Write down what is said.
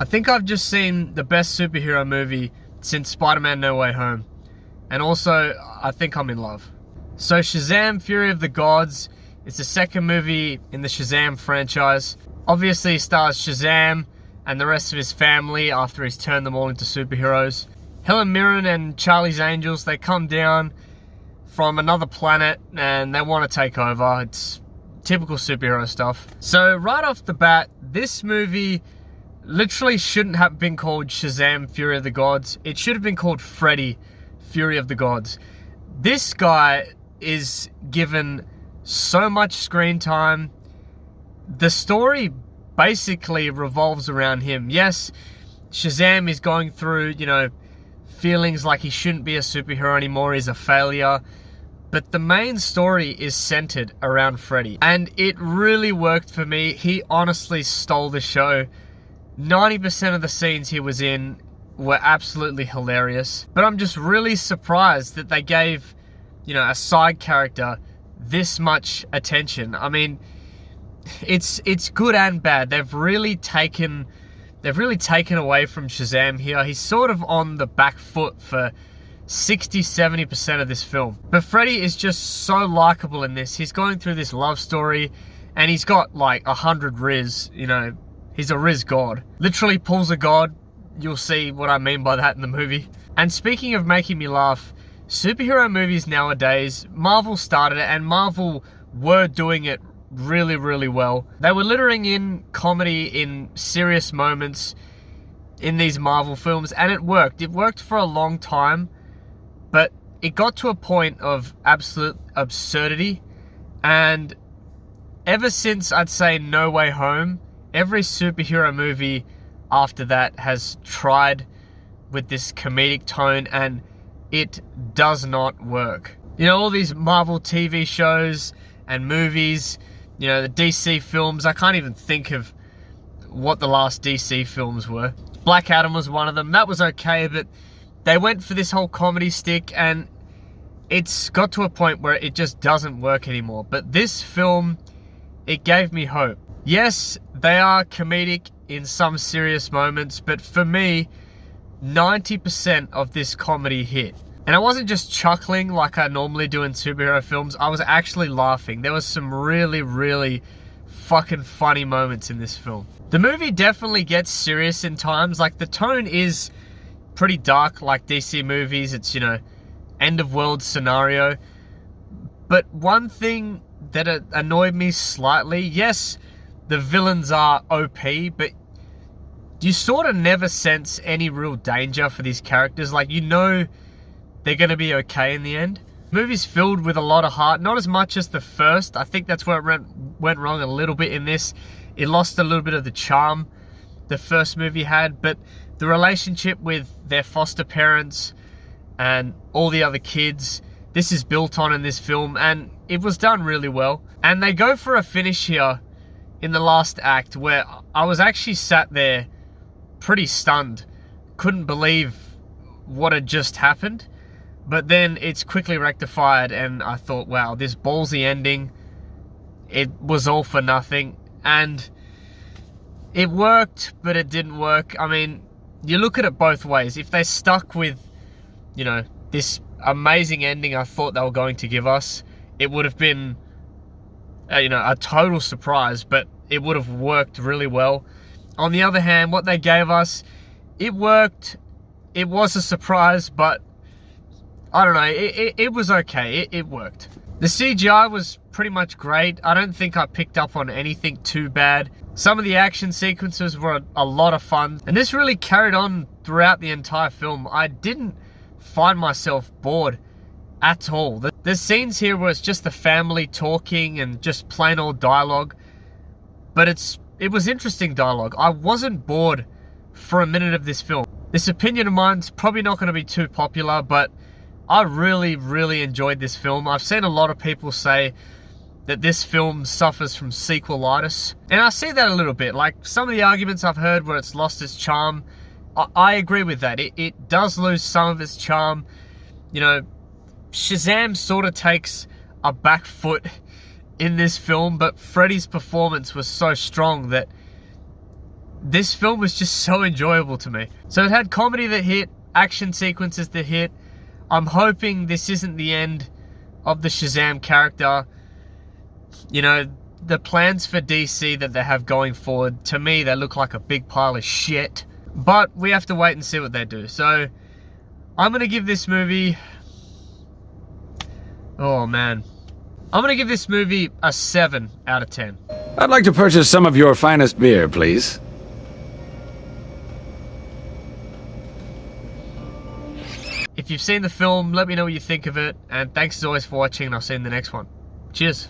I think I've just seen the best superhero movie since Spider-Man No Way Home. And also, I think I'm in love. So Shazam! Fury of the Gods is the second movie in the Shazam franchise. Obviously stars Shazam and the rest of his family after he's turned them all into superheroes. Helen Mirren and Charlie's Angels, they come down from another planet and they want to take over. It's typical superhero stuff. So right off the bat, this movie literally shouldn't have been called Shazam! Fury of the Gods. It should have been called Freddy Fury of the Gods. This guy is given so much screen time. The story basically revolves around him. Yes, Shazam is going through, feelings like he shouldn't be a superhero anymore, he's a failure. But the main story is centered around Freddy. And it really worked for me. He honestly stole the show. 90% of the scenes he was in were absolutely hilarious. But I'm just really surprised that they gave, a side character this much attention. I mean, it's good and bad. They've really taken away from Shazam here. He's sort of on the back foot for 60-70% of this film. But Freddy is just so likable in this. He's going through this love story and he's got like 100 Riz, he's a Riz god. Literally pulls a god. You'll see what I mean by that in the movie. And speaking of making me laugh, superhero movies nowadays, Marvel started it and Marvel were doing it really, really well. They were littering in comedy in serious moments in these Marvel films, and it worked. It worked for a long time, but it got to a point of absolute absurdity, and ever since, I'd say, No Way Home, every superhero movie after that has tried with this comedic tone, and it does not work. All these Marvel TV shows and movies, the DC films, I can't even think of what the last DC films were. Black Adam was one of them. That was okay, but they went for this whole comedy stick and it's got to a point where it just doesn't work anymore. But this film, it gave me hope. Yes, they are comedic in some serious moments, but for me, 90% of this comedy hit. And I wasn't just chuckling like I normally do in superhero films. I was actually laughing. There was some really, really fucking funny moments in this film. The movie definitely gets serious in times. Like, the tone is pretty dark like DC movies. It's, end of world scenario. But one thing that annoyed me slightly, yes, the villains are OP, but you sort of never sense any real danger for these characters. Like, they're going to be okay in the end. The movie's filled with a lot of heart, not as much as the first. I think that's where it went wrong a little bit in this. It lost a little bit of the charm the first movie had, but the relationship with their foster parents and all the other kids, this is built on in this film, and it was done really well. And they go for a finish here in the last act where I was actually sat there pretty stunned. Couldn't believe what had just happened. But then it's quickly rectified and I thought, wow, this ballsy ending, it was all for nothing. And it worked, but it didn't work. I mean, you look at it both ways. If they stuck with, this amazing ending I thought they were going to give us, it would have been, a total surprise, but it would have worked really well. On the other hand, what they gave us, it worked. It was a surprise, but I don't know, it was okay, it worked. The CGI was pretty much great. I don't think I picked up on anything too bad. Some of the action sequences were a lot of fun, and this really carried on throughout the entire film. I didn't find myself bored at all. The scenes here where it's just the family talking and just plain old dialogue, but it was interesting dialogue. I wasn't bored for a minute of this film. This opinion of mine's probably not going to be too popular, but I really, really enjoyed this film. I've seen a lot of people say that this film suffers from sequelitis, and I see that a little bit. Like, some of the arguments I've heard where it's lost its charm, I agree with that. It does lose some of its charm. Shazam sort of takes a back foot in this film, but Freddy's performance was so strong that this film was just so enjoyable to me. So it had comedy that hit, action sequences that hit. I'm hoping this isn't the end of the Shazam character. You know, the plans for DC that they have going forward, to me, they look like a big pile of shit. But we have to wait and see what they do. So I'm going to give this movie... Oh, man. I'm going to give this movie a 7 out of 10. I'd like to purchase some of your finest beer, please. If you've seen the film, let me know what you think of it. And thanks as always for watching, and I'll see you in the next one. Cheers.